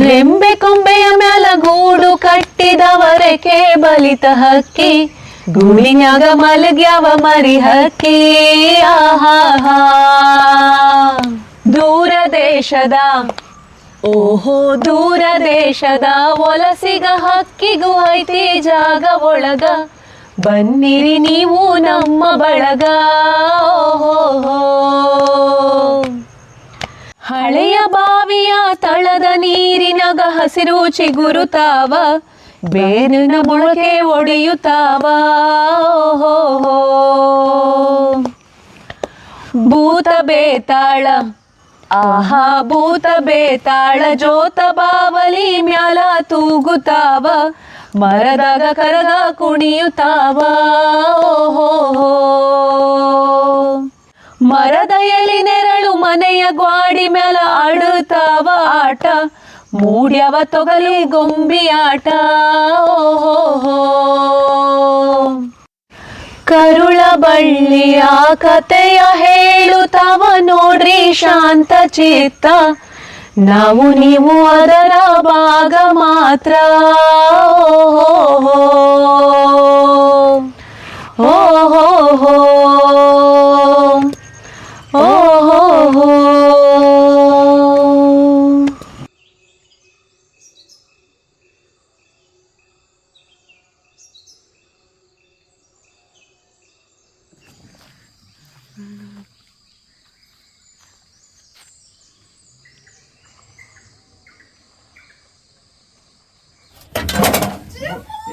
ರೆಂಬೆ ಕೊಂಬೆಯ ಮ್ಯಾಲ ಗೂಡು ಕಟ್ಟಿದವರೆಕೆ ಬಲಿತ ಹಕ್ಕಿ ಗೂಡಿನ್ಯಾಗ ಮಲಗ್ಯಾವ ಮರಿ ಹಕ್ಕಿ ಆಹಾ ದೂರ ದೇಶದ ಓಹೋ ದೂರ ದೇಶದ ವಲಸಿಗ ಹಕ್ಕಿಗೂ ಐತಿ ಜಾಗ ಒಳಗ ಬನ್ನಿರಿ ನೀವು ನಮ್ಮ ಬಳಗ ಓಹೋ ಹಳೆಯ ಬಾವಿಯ ತಳದ ನೀರಿನಗ ಹಸಿರು ಚಿಗುರುತ್ತಾವ ಬೇರಿನ ಮೊಳಕೆ ಒಡೆಯುತ್ತಾವ ಓಹೋ ಭೂತ ಬೇತಾಳ ಆಹಾ ಭೂತ ಬೇತಾಳ ಜೋತ ಬಾವಲಿ ಮ್ಯಾಲ ತೂಗುತ್ತಾವ ಮರದಾಗ ಕರಗ ಕುಣಿಯುತ್ತಾವ ಓಹೋ ಮರದ ಎಲಿ ನೆರಳು ಮನೆಯ ಗ್ವಾಡಿ ಮ್ಯಾಲ ಆಡುತ್ತಾವ ಆಟ ಮೂಡ್ಯವ ತೊಗಲಿ ಗೊಂಬಿ ಆಟ ಓಹೋ ಕರುಳ ಬಳ್ಳಿಯ ಕತೆಯ ಹೇಳುತ್ತಾವ ನೋಡ್ರಿ ಶಾಂತ ಚಿತ್ತ ನಾವು ನೀವು ಅದರ ಭಾಗ ಮಾತ್ರ ಓಹೋ ಓಹೋ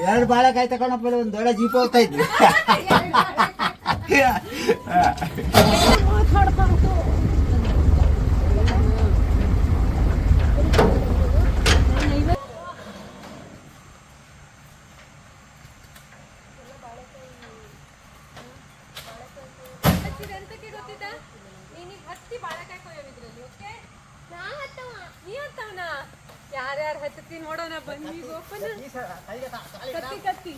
ಎರಡು ಬಾಳೆಕಾಯಿ ತಗೊಂಡಪ್ಪ ಒಂದು ದೊಡ್ಡ ಜೀಪ ಹೋಗ್ತಾ ಇದ್ವಿ ಯಾರ್ಯಾರು ಹತ್ತಿ ನೋಡೋಣ ಬನ್ನಿ ಕತ್ತಿ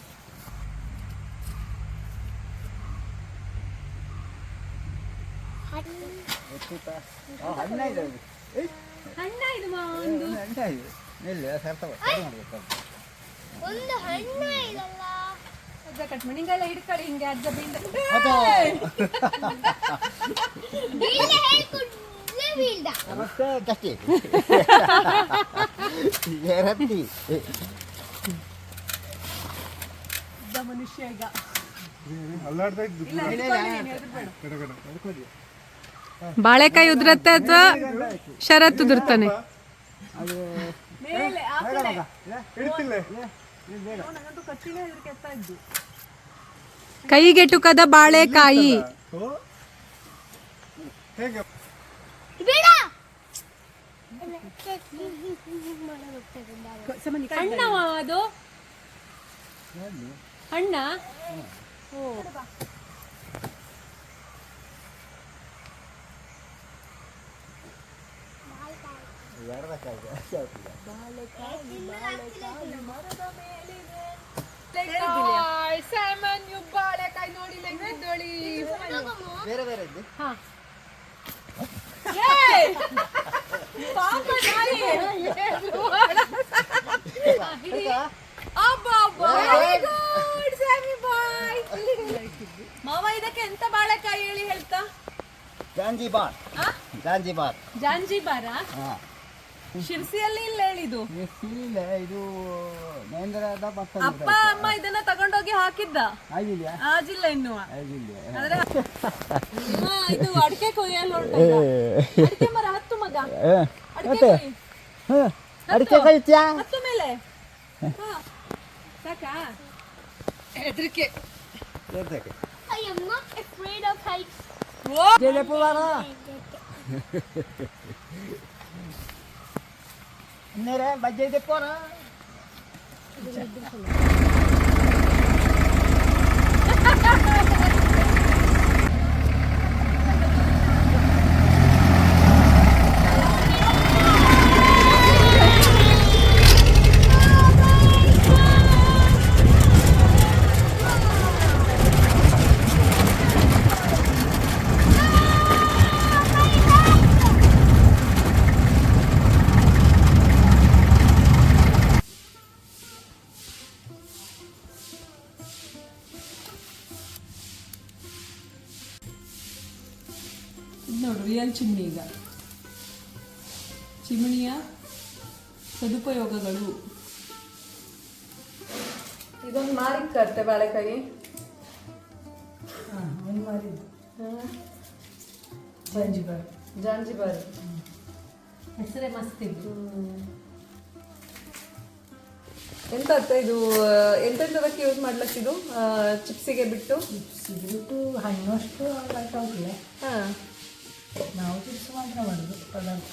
ಹಣ್ಣ ಇದು ಒಂದು ಹಣ್ಣ ಇದಲ್ಲ ಅಜ್ಜ ಕಟ್ ಮಾಡಿ ಹಿಂಗೆಲ್ಲ ಹಿಡ್ಕೊಳ್ಳಿ ಹಿಂಗೆ ಅಜ್ಜ ಬೀಳ್ದ ಮನುಷ್ಯ ಈಗ ಬಾಳೆಕಾಯಿ ಉದುರತ್ತೆ ಅಥವಾ ಶರತ್ ಉದುರ್ತಾನೆ ಕೈಗೆಟುಕದ ಬಾಳೆಕಾಯಿ ಹಣ್ಣವ ಅದು ಹಣ್ಣ ಸಾಮಾನ್ಯ ಬಾಳೆಕಾಯಿ ನೋಡಿ ಬೇರೆ ಬೇರೆ ಮಾವ ಇದಕ್ಕೆ ಎಂತ ಬಾಳೆಕಾಯಿ ಹೇಳಿ ಹೇಳ್ತಾ ಜಾಂಜಿಬಾರ್ ಜಾಂಜಿಬಾರ್ ಜಾಂಜಿಬಾರ ಶಿರ್ಸಿಯಲ್ಲಿ ಇಲ್ಲ ಹೇಳಿದು ಇಲ್ಲ ಇದು ನೇಂದ್ರದ ಅಪ್ಪ ಅಮ್ಮ ಇದನ್ನ ತಗೊಂಡೋಗಿ ಹಾಕಿದ್ದ ಆಗಿಲ್ಲ ಇನ್ನು ಆದ್ರೆ ಇದು ಅಡಿಕೆ ಕೊಯ್ಯಲು ಅಡಿಕೆ ಮರ ಹತ್ತು ಮಗ ಅಡಿಕೆ ಕೈತ್ಯಾ ಹತ್ತು ಮೇಲೆ ಸಾಕಾ ಹೆದರಿಕೆ I am not afraid of heights. Dele pulana. Nere bajai de pora. Real chimney ಈಗ. ಚಿಮಣಿಯ ಸದುಪಯೋಗಗಳು. ಇದೊಂದು ಮಾರಿಕ್ಕತ್ತೆ ಬಾಳೆಕಾಯಿ. ಒಂದು ಮಾಡಿದ್ದು ಜಾಂಜಿಬಾರ್ ಹೆಸರೇ ಮಸ್ತ್ ಇತ್ತು. ಎಂತ ಇದು ಎಂತೆಂತದಕ್ಕೆ ಯೂಸ್ ಮಾಡ್ಲಕ್ಕೆ ಇದು ಚಿಪ್ಸಿಗೆ ಬಿಟ್ಟು ಹಣ್ಣು ಅಷ್ಟು ಹೋಗಿಲ್ಲ. ಹಾಂ, ನಾವು ಚಿಪ್ಸ್ ಮಾತ್ರ ಮಾಡೋದು ಪದಾರ್ಥ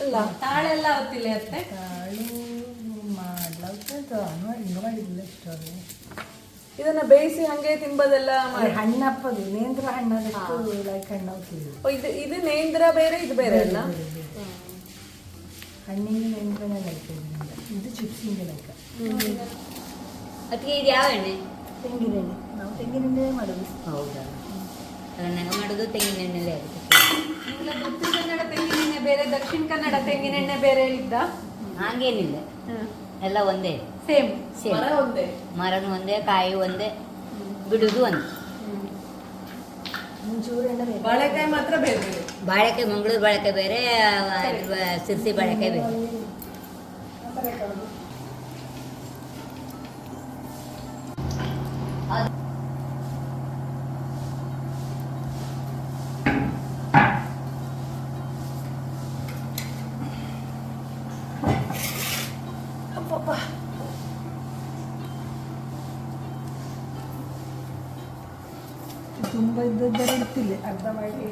ಅಲ್ಲ ತಾಳೆ ಎಲ್ಲ ಗೊತ್ತಿಲ್ಲ ಅತ್ತೆ. ಕಾಳು ಮಾಡ್ಲಾಗ್ತದೆ ಹಿಂಗೆ ಮಾಡಿದ್ದಿಲ್ಲ ಇಷ್ಟು. ಇದನ್ನ ಬೇಯಿಸಿ ಹಂಗೆ ತಿಂಬದೆಲ್ಲ ಹಣ್ಣು ಹಪ್ಪದು ನೇಂದ್ರ ಹಣ್ಣು ಲೈಕ್ ಹಣ್ಣು ಹೋಗ್ತಿದ್ವಿ. ಇದು ನೇಂದ್ರ ಬೇರೆ ಇದು ಬೇರೆ ಅಲ್ಲ. ಹಣ್ಣಿಗೆ ನೇಂದ್ರನೇ ಲೈಕ್ ಇದು ಚಿಪ್ಸಿಂಗೆ ಲೈಕ್. ಅದಕ್ಕೆ ಇದು ಯಾವ ಎಣ್ಣೆ? ತೆಂಗಿನ ಎಣ್ಣೆ. ನಾವು ತೆಂಗಿನ ಎಣ್ಣೆ ಮಾಡೋದು. ಹೌದಾ, ನನಗೆ ಮಾಡೋದು ತೆಂಗಿನ ಎಣ್ಣೆಲೇ ಆಗುತ್ತೆ. ಉತ್ತರ ಕನ್ನಡ ತೆಂಗಿನ ಎಣ್ಣೆ ಬೇರೆ, ದಕ್ಷಿಣ ಕನ್ನಡ ತೆಂಗಿನ ಎಣ್ಣೆ ಬೇರೆ ಇದ್ದ ಹಾಗೇನಿಲ್ಲ, ಎಲ್ಲ ಒಂದೇ, ಸೇಮ್ ಸೇಮ್. ಮರ ಒಂದೇ, ಮರನು ಒಂದೇ, ಕಾಯಿ ಒಂದೇ, ಬಿಡುದು ಒಂದೇ. ಒಂಚೂರು ಎಣ್ಣೆ ಬಾಳೆಕಾಯಿ ಮಾತ್ರ ಬೇರೆ ಬೇರೆ. ಬಾಳೆಕಾಯಿ ಮಂಗಳೂರು ಬಾಳೆಕಾಯಿ ಬೇರೆ, ಸಿರ್ಸಿ ಬಾಳೆಕಾಯಿ ಬೇರೆ. ತುಂಬ ಇದ್ದದ್ದರೆ ಇರ್ತಿಲ್ಲ, ಅರ್ಧ ಮಾಡಿ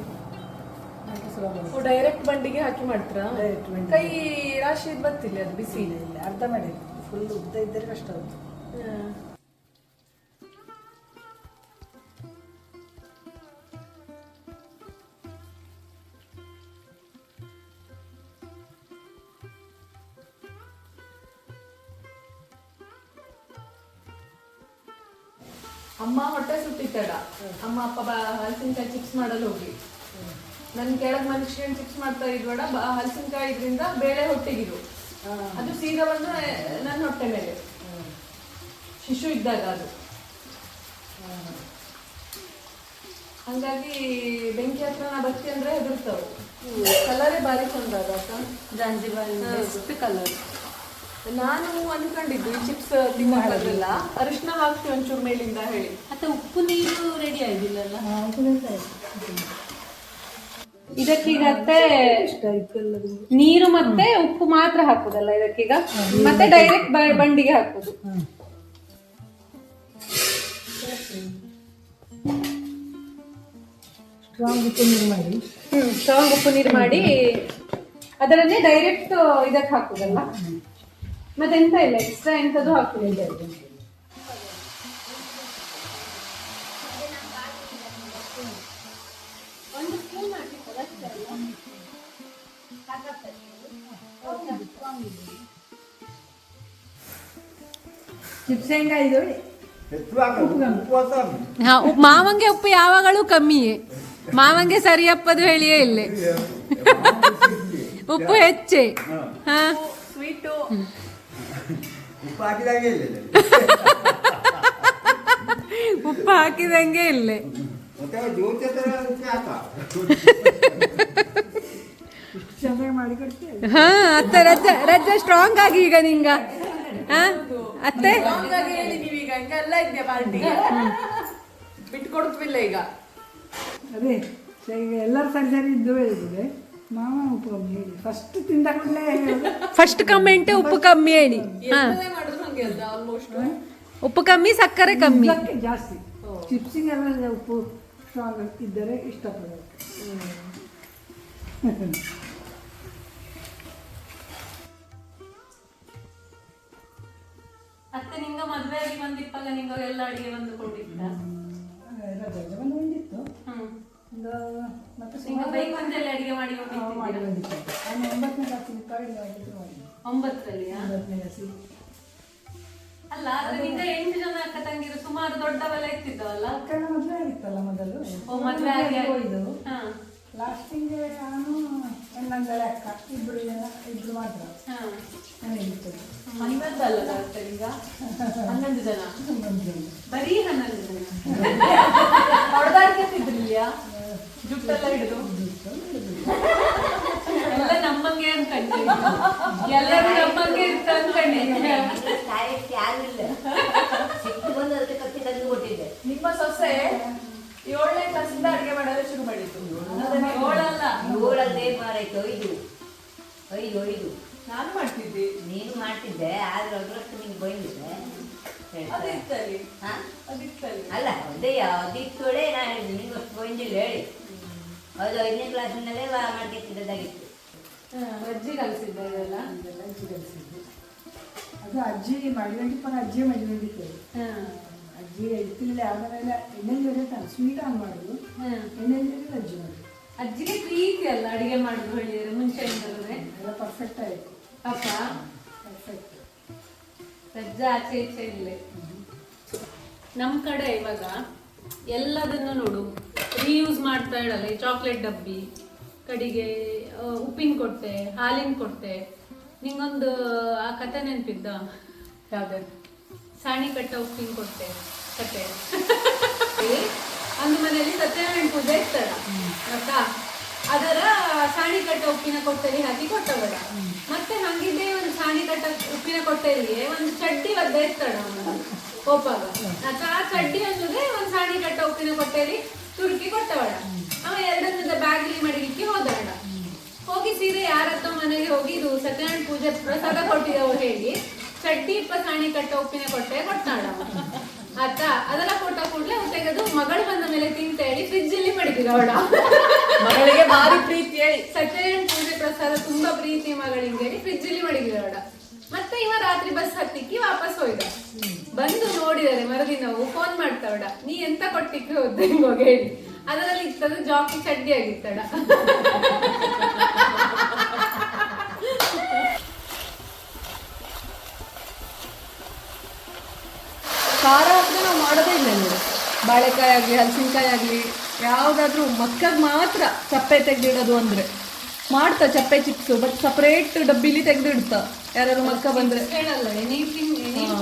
ಡೈರೆಕ್ಟ್ ಬಂಡಿಗೆ ಹಾಕಿ ಮಾಡ್ತೀರಾ? ಡೈರೆಕ್ಟ್ ಬಂಡಿ. ಕೈ ರಾಶಿ ಬರ್ತಿಲ್ಲ, ಅದು ಬಿಸಿ ಇಲ್ಲ ಇಲ್ಲ, ಅರ್ಧ ಮಾಡಿ ಫುಲ್ ಉದ್ದ ಇದ್ದರೆ ಕಷ್ಟ ಆಗುತ್ತೆ. ಅಮ್ಮ ಹೊಟ್ಟೆ ಸುಟ್ಟಿತ್ತಡ, ಅಮ್ಮ ಅಪ್ಪ ಹಲಸಿನಕಾಯಿ ಚಿಪ್ಸ್ ಮಾಡಲು ಹೋಗಿ ನನ್ ಕೆಳಗ್ ಮನುಷ್ಯನ್ ಚಿಪ್ಸ್ ಮಾಡ್ತಾ ಇದ್ವಡ, ಹಲಸಿನಕಾಯಿ ಇದ್ರಿಂದ ಬೇಳೆ ಹೊಟ್ಟೆಗಿರು, ಅದು ಸೀದಾ ಬಂದು ನನ್ನ ಹೊಟ್ಟೆ ಮೇಲೆ ಶಿಶು ಇದ್ದಾಗ ಅದು. ಹಂಗಾಗಿ ಬೆಂಕಿ ಹತ್ರ ನಾ ಬರ್ತಿ ಅಂದ್ರೆ ಹೆದರ್ತಾವ. ಕಲರೇ ಬಾರಿ ಚಂದ ಅದ, ಜಾಂಜಿಬಾರ್ ಬೆಸ್ಟ್ ಕಲರ್. ನಾನು ಅನ್ಕೊಂಡಿದ್ದು ಈ ಚಿಪ್ಸ್ ತಿನ್ನಲ್ಲ, ಅರಿಶಿನ ಹಾಕ್ತೀವಿ ಒಂಚೂರು ಮೇಲಿಂದ ಹೇಳಿ. ಮತ್ತೆ ಉಪ್ಪು ನೀರು ರೆಡಿ ಆಗಿಲ್ಲಲ್ಲ. ಇದಕ್ಕೀಗತ್ತೆ ನೀರು ಮತ್ತೆ ಉಪ್ಪು ಮಾತ್ರ ಹಾಕುದಲ್ಲ ಇದಕ್ಕೀಗ, ಮತ್ತೆ ಡೈರೆಕ್ಟ್ ಬಂಡಿಗೆ ಹಾಕುದು. ಸ್ಟ್ರಾಂಗ್ ಉಪ್ಪು ನೀರು ಮಾಡಿ, ಸ್ಟ್ರಾಂಗ್ ಉಪ್ಪು ನೀರು ಮಾಡಿ ಅದರನ್ನೇ ಡೈರೆಕ್ಟ್ ಇದಕ್ಕೆ ಹಾಕುದಲ್ಲ, ಮತ್ತೆ ಎಂತ ಇಲ್ಲ ಎಕ್ಸ್ಟ್ರಾ ಎಂತದ್ದು ಹಾಕುದಿಲ್ಲ. ಚಿಪ್ಸ್ ಹೆಂಗ ಇದು ಮಾವಂಗೆ ಉಪ್ಪು ಯಾವಾಗಲೂ ಕಮ್ಮಿಯೇ, ಮಾವಂಗೆ ಸರಿಯಪ್ಪದು ಹೇಳಿಯೇ ಇಲ್ಲ, ಉಪ್ಪು ಹೆಚ್ಚೆ. ಹಾ, ಸ್ವೀಟು ಉಪ್ಪು ಹಾಕಿದಂಗೆ ಇಲ್ಲ. ಹಾ ಅತ್ತೆ, ರಜ್ಜ ಸ್ಟ್ರಾಂಗ್ ಆಗಿ ಈಗ ನಿಂಗ. ಹಾ ಅತ್ತೆ ಬಿಟ್ಕೊಡ್ತಿಲ್ಲ ಈಗ. ಅದೇ ಈಗ ಎಲ್ಲರೂ ಸರಿ ಸರಿ ಇದ್ದು ಹೇಳಿದ್ರೆ ಮಾವ ಉಪ್ಪು ಕಮ್ಮಿ ಹೇಳಿ ಫಸ್ಟ್ ತಿಂದ ಕೂಡಲೇ ಫಸ್ಟ್ ಕಮೆಂಟ್ ಉಪ್ಪು ಕಮ್ಮಿ ಹೇಳಿ. ಉಪ್ಪು ಕಮ್ಮಿ, ಸಕ್ಕರೆ ಕಮ್ಮಿ, ಜಾಸ್ತಿ. ಚಿಪ್ಸಿಗೆ ಎಲ್ಲ ಉಪ್ಪು ಸ್ಟ್ರಾಂಗ್ ಇದ್ದರೆ ಇಷ್ಟಪಡೋದು. ಅತ್ತೆ ನಿಂಗ ಮದ್ವೆ ಆಗಿ ಬಂದಿಪ್ಪಾಗ ನಿಂಗ ಎಲ್ಲ ಅಡಿಗೆ ಬಂದು ಕೊಟ್ಟಿದ್ದ ಬಂದಿತ್ತು. ಮತ್ತೆ ಬೇಕು ಅಂತೆಲ್ಲ ಅಡಿಗೆ ಮಾಡಿ ಬಂದಿತ್ತು. 9ನೇ ಕ್ಲಾಸ್ ಅಲ್ಲ, ಅದರಿಂದ 8 ಜನ ಅಕ್ಕ ತಂಗಿರು ಸುಮಾರು ದೊಡ್ಡವೆಲ್ಲ ಇರ್ತಿದ್ದವಲ್ಲ. ಮದುವೆ ಆಗಿತ್ತಲ್ಲ ಮೊದಲು, ಮದ್ವೆ ಆಗಿ ಹೋಯ್ದು ಲಾಸ್ಟಿಗೆ ನಾನು ಹೆಣ್ಣಂದಳೆ ಅಕ್ಕ ಇಬ್ರು ಮಾತ್ರ. 11 ಅಲ್ಲ ಈಗ 11 ಜನ, ಬರೀ 11 ಜನ ಹೊಡೆದಾಡ್ತಿದ್ರಿಲ್ಲ. ಜುಟ್ಟೆಲ್ಲ ಹಿಡಿದು ಎಲ್ಲ ನಮ್ಮಂಗೆ ಅನ್ಕೊಂಡೆ, ಎಲ್ಲರೂ ನಮ್ಮಂಗೆ ಇರ್ತ ಅನ್ಕೊಂಡೆ. ಸಾಯಕ್ಕೆ ಯಾರು ಇಲ್ಲ, ಸಿಟ್ಟು ಬಂದು ಅದಕ್ಕೆ ಕತ್ತಿ ತಂದು ಕೊಟ್ಟಿದ್ದೆ. ನಿಮ್ಮ ಸೊಸೆ 7ನೇ ಕ್ಲಾಸಿಂದ ಅಡಿಗೆ ಮಾಡಲು ಶುರು ಮಾಡಿದ್ದು. 7 ಮಾರಾಯ್ತು, 5 ನಾನು ಮಾಡ್ತಿದ್ದೆ, ನೀನು ಮಾಡ್ತಿದ್ದೆ, ಆದ್ರೆ ಅದ್ರಷ್ಟು ನಿಂಗೆ ಬೈದಿದ್ದೆ. ಅದಿತ್ತಲ್ಲಿ ಹಾ ಅದಿತ್ತಲ್ಲಿ ಅಲ್ಲ ಅದೇ ಅದಿತ್ತೋಳೆ ನಾ ಹೇಳಿದ್ದೆ, ನಿಂಗೆ ಅಷ್ಟು ಬೈದಿಲ್ಲ ಹೇಳಿ. ಅದು 5ನೇ ಕ್ಲಾಸಿನಲ್ಲೇ ಮಾಡ್ತಿದ್ದದಾಗಿತ್ತು. ಅಜ್ಜಿ ಕಲಿಸಿದ್ದ ಇದೆಲ್ಲ. ಇದೆಲ್ಲ ಅಜ್ಜಿ ಕಲಿಸಿದ್ದು. ಅದು ಅಜ್ಜಿ ಮಡಿವಂಡಿಪ್ಪನ ಅಜ್ಜಿ ಮಡಿವಂಡಿತ್ತು. ಅಜ್ಜಿ ಇತ್ತಿಲ್ಲ ಆಮೇಲೆ ಎಣ್ಣೆಲ್ಲಿ ಇರುತ್ತಾನೆ ಸ್ವೀಟ್ ಆನ್ ಮಾಡೋದು, ಎಣ್ಣೆಲ್ಲಿ ಅಜ್ಜಿ ಮಾಡೋದು. ಅಜ್ಜಿಗೆ ಪ್ರೀತಿ ಅಲ್ಲ ಅಡಿಗೆ ಮಾಡುದು ಹೇಳಿದ್ರೆ ಮುಂಚೆಯಿಂದಲೇ. ಎಲ್ಲ ಪರ್ಫೆಕ್ಟ್ ಆಯಿತು, ಅಪ್ಪ ಪರ್ಫೆಕ್ಟ್. ಅಜ್ಜ ಆಚೆ ಈಚೆ ಇಲ್ಲೇ. ನಮ್ಮ ಕಡೆ ಇವಾಗ ಎಲ್ಲದನ್ನು ನೋಡು ರೀಯೂಸ್ ಮಾಡ್ತಾ ಇಡಲ್ಲ. ಈ ಚಾಕ್ಲೇಟ್ ಡಬ್ಬಿ ಕಡೆಗೆ ಉಪ್ಪಿನ ಕೊಟ್ಟೆ, ಹಾಲಿನ ಕೊಟ್ಟೆ. ನಿಂಗೊಂದು ಆ ಕತೆ ನೆನಪಿದ್ದ? ಯಾವ್ದು? ಸಾಣಿ ಕಟ್ಟ ಉಪ್ಪಿನ ಕೊಟ್ಟೆ ಕತೆ. ಒಂದು ಮನೆಯಲ್ಲಿ ಸತ್ಯನಾರಾಯಣ ಪೂಜೆ ಇರ್ತಾಳ ಅಕ್ಕ, ಅದರ ಸಾಣಿ ಕಟ್ಟ ಉಪ್ಪಿನ ಕೊಟ್ಟೆಲಿ ಹಾಕಿ ಕೊಟ್ಟಬೇಡ. ಮತ್ತೆ ಹಂಗಿದ್ದೆ ಒಂದು ಸಾಣಿ ಕಟ್ಟ ಉಪ್ಪಿನ ಕೊಟ್ಟೆಯಲ್ಲಿ ಒಂದು ಚಡ್ಡಿ ಒದ್ದೆ ಇರ್ತಾಳ ಕೋಪಾಗ. ಆ ಚಡ್ಡಿ ಅನ್ನೋದೇ ಒಂದು ಸಾಣಿ ಕಟ್ಟ ಉಪ್ಪಿನ ಕೊಟ್ಟೆಯಲ್ಲಿ ತುರುಕಿ ಕೊಟ್ಟಬೇಡ. ಅವ ಎರಡನ್ನದ ಬ್ಯಾಗ್ಲಿ ಮಡಗಿಕ್ಕಿ ಹೋದಬೇಡ. ಹೋಗಿ ಸೀರೆ ಯಾರತ್ತ ಮನೆಗೆ ಹೋಗಿ ಇದು ಸತ್ಯನಾರಾಯಣ ಪೂಜೆ ಪ್ರಸಾದ ಕೊಟ್ಟಿದ್ದವು ಹೇಳಿ ಚಡ್ಡಿ ಸಾಣಿ ಕಟ್ಟ ಉಪ್ಪಿನ ಕೊಟ್ಟೆ ಕೊಟ್ಟಾಳ ಆತ. ಅದೆಲ್ಲ ಕೊಟ್ಟ ಕೂಡ್ಲೆ ತೆಗೆದು ಮಗಳು ಬಂದ ಮೇಲೆ ತಿಂತ ಹೇಳಿ ಫ್ರಿಜ್ ಅಲ್ಲಿ ಮಡಗಿದ ಅವಳ ಮಗಳಿಗೆ ಭಾರಿ ಪ್ರೀತಿ ಹೇಳಿ ಸತ್ಯನಾರಾಯಣ ಪೂಜೆ ಪ್ರಸಾದ ತುಂಬಾ ಪ್ರೀತಿ ಮಗಳಿಗೆ ಹೇಳಿ ಫ್ರಿಜ್ ಅಲ್ಲಿ ಮಡಗಿದ ಅವಳ. ಮತ್ತೆ ಇವ ರಾತ್ರಿ ಬಸ್ ಹತ್ತಿಕ್ಕಿ ವಾಪಸ್ ಹೋಯ್ದ. ಬಂದು ನೋಡಿದರೆ ಮರುದಿನವು ಫೋನ್ ಮಾಡ್ತಾವಡ, ನೀ ಎಂತ ಕೊಟ್ಟಿಕ್ಕೆ ಹೋದ ಹಿಂಗೋಗಿ ಹೇಳಿ. ಅದರಲ್ಲಿ ಇತ್ತದ ಜಾಕಿ ಚಡ್ಡಿ ಆಗಿತ್ತಡ. ಖಾರ ಹಾಕಿದ್ರೆ ನಾವು ಮಾಡೋದೇ ಇಲ್ಲ ನೋಡಿ. ಬಾಳೆಕಾಯಿ ಆಗಲಿ ಹಲಸಿನಕಾಯಿ ಆಗಲಿ ಯಾವುದಾದ್ರೂ ಮಕ್ಕಳಿಗೆ ಮಾತ್ರ ಚಪ್ಪೆ ತೆಗೆದಿಡೋದು ಅಂದರೆ ಮಾಡ್ತಾ ಚಪ್ಪೆ ಚಿಪ್ಸು, ಬಟ್ ಸಪ್ರೇಟ್ ಡಬ್ಬಿಲಿ ತೆಗೆದಿಡ್ತಾ ಯಾರು ಮಕ್ಕ ಬಂದರೆ ಹೇಳಲ್ಲ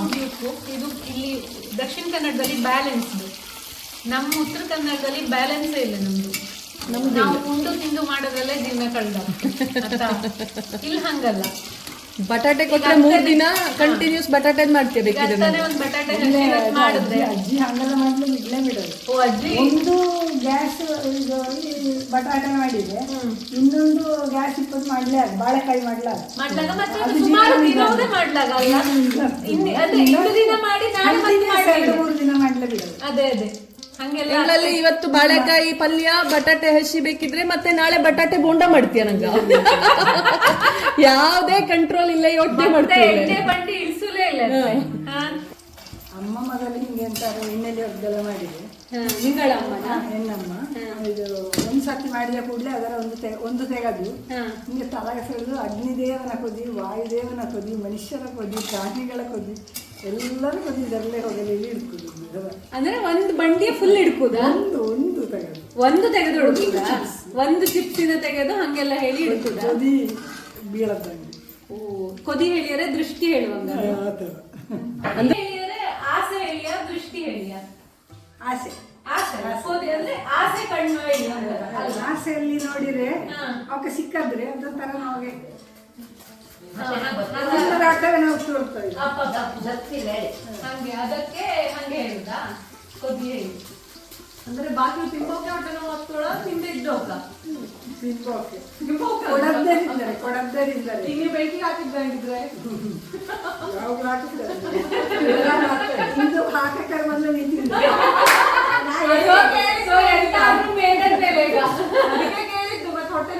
ಕುಡಿಯೋಕು. ಇದು ಇಲ್ಲಿ ದಕ್ಷಿಣ ಕನ್ನಡದಲ್ಲಿ ಬ್ಯಾಲೆನ್ಸ್ಡ್, ನಮ್ಮ ಉತ್ತರ ಕನ್ನಡದಲ್ಲಿ ಬ್ಯಾಲೆನ್ಸೇ ಇಲ್ಲ ನಮ್ದು. ನಾವು ಉಂಡು ತಿಂದು ಮಾಡೋದ್ರಲ್ಲೇ ದಿನ ಕಳ್ದ. ಇಲ್ಲಿ ಹಂಗಲ್ಲ. ಬಟಾಟೆ ಕೊಟ್ಟರೆ 3 ದಿನ ಕಂಟಿನ್ಯೂಸ್ ಬಟಾಟೆ ಮಾಡ್ತೀವಿ ಬೇಕಿದ್ರೆ. ಒಂದು ಬಟಾಟೆ ಹಸಿ ಇವತ್ತು ಮಾಡಿದ್ರೆ ಅಜ್ಜಿ ಹಂಗೆಲ್ಲ ಮಾಡ್ಲಿಕ್ಕೆ ಇಡ್ಲೇ ಬಿಡೋದು. ಓ ಅಜ್ಜಿ ಒಂದು ಗ್ಯಾಸ್ ಬಟಾಟೆ ಮಾಡಿದ್ರೆ ಇನ್ನೊಂದು ಗ್ಯಾಸ್ ಇಪ್ಪತ್ತು ಮಾಡ್ಲೇ ಆಗ ಬಾಳೆಕಾಯಿ ಮಾಡ್ಲಾಗ ಮಾಡ್ಲಾಗ ಮತ್ತೆ ಅದು ಸುಮಾರು ದಿನವೇ ಮಾಡ್ಲಾಗ ಅಲ್ಲ. ಅದೇ ಇಂದು ದಿನ ಮಾಡಿ ನಾಳೆ ಮತ್ತೆ ಮಾಡ್ತೀವಿ. 2-3 ದಿನ ಮಾಡ್ಲೇ ಬಿಡೋದು. ಅದೇ ಅದೇ ಹಂಗೆಲ್ಲ. ತಿಂಗಳಲ್ಲಿ ಇವತ್ತು ಬಾಳೆಕಾಯಿ ಪಲ್ಯ ಬಟಾಟೆ ಹಸಿ ಬೇಕಿದ್ರೆ ಮತ್ತೆ ನಾಳೆ ಬಟಾಟೆ ಬೋಂಡ ಮಾಡ್ತೀಯ ನಂಗ. ಯಾವುದೇ ಕಂಟ್ರೋಲ್ ಇಲ್ಲ, ಯೋಚನೆ ಮಾಡ್ತೀವಿ. ಎಣ್ಣೆ ಬಂಡಿ ಇಳಿಸಲೇ ಇಲ್ಲ. ಅಮ್ಮ ಮಗಲ್ಲಿ ಹಿಂಗೆ ಅಂತಾರೆ, ಎಣ್ಣೆಲಿ ಹೊರದೆಲ್ಲ ಮಾಡಿದೆ ನಿಂಗಳ ಅಮ್ಮನ ಹೆಣ್ಣಮ್ಮ. ಇದು ಒಂದ್ಸತಿ ಮಾಡಿದ ಕೂಡಲೇ ಅದರ ಒಂದು ತೆಗೆದು ಹಿಂಗೆ ತಲೆಗೆ ಸೆಳೆದು ಅಗ್ನಿದೇವನ ಕೊದಿ, ವಾಯುದೇವನ ಕೊದಿ, ಮನುಷ್ಯರ ಕೊದಿ, ಪ್ರಾಣಿಗಳ ಕೊದಿ, ಎಲ್ಲರೂ ಕೊದಿ ಇದರಲ್ಲೇ ಹೋಗಲಿ ಹಿಡ್ಕುದು. ಅಂದ್ರೆ ಒಂದು ಬಂಡಿಯ ಫುಲ್ ಹಿಡ್ಕುದ? ಒಂದು ತೆಗೆದು ಒಂದು ತೆಗೆದು ಹಿಡ್ಕುದ? ಒಂದು ಚಿಪ್ಸಿನ ತೆಗೆದು ಹಂಗೆಲ್ಲ ಹೇಳಿ ಹಿಡ್ಕುದ? ಕೊದಿ ಬೀಳದಂಗೆ. ಓ, ಕೊದಿ ಹೇಳಿಯರೆ ದೃಷ್ಟಿ ಹೇಳುವಂಗ. ಆ ಥರ ಹೇಳಿಯರೆ ಆಸೆ ಹೇಳಿಯ ದೃಷ್ಟಿ ಹೇಳಿಯ? ಆಸೆ. ಆಸೆ ಕೊದಿ ಅಂದ್ರೆ ಆಸೆ ಕಣ್ಣು ಹೇಳಿ. ಆಸೆಯಲ್ಲಿ ನೋಡಿದ್ರೆ ಅವಕ್ಕೆ ಸಿಕ್ಕದ್ರೆ ಅದೊಂಥರ ನಮಗೆ ಆಟವೇ ನಾವು ತೋರ್ತೇವೆ. ಸತ್ತಿಲ್ಲ ಹೇಳಿ. ಹಂಗೆ ಅದಕ್ಕೆ ಹಂಗೆ ಹೇಳುದಾ ಕೊದಿ ಹೇಳಿ? ಅಂದ್ರೆ ಬಾಕಿ ತಿಂಬೋಕೆ ಹೊಟ್ಟೆ ನೋವು ಹತ್ತೋಳ ತಿಂದೆ ಇದ್ದೋಕ ತಿನ್ಬೋಕೆ ಕೊಡದ್ದೇರಿದ್ದಾರೆ ಹಿಂಗೆ ಬೆಂಕಿ ಹಾಕಿದ್ದಾಗಿದ್ರೆ ಯಾವಾಗಲೂ ಹಾಕಿದ್ದಾರೆ. ಇದು ಹಾಕಕ್ಕೆ ಬಂದು ನಿಂತಿದ್ದೆ. ಕೇಳಿದ್ದು ಮತ್ತೆ ಹೊಟ್ಟೆ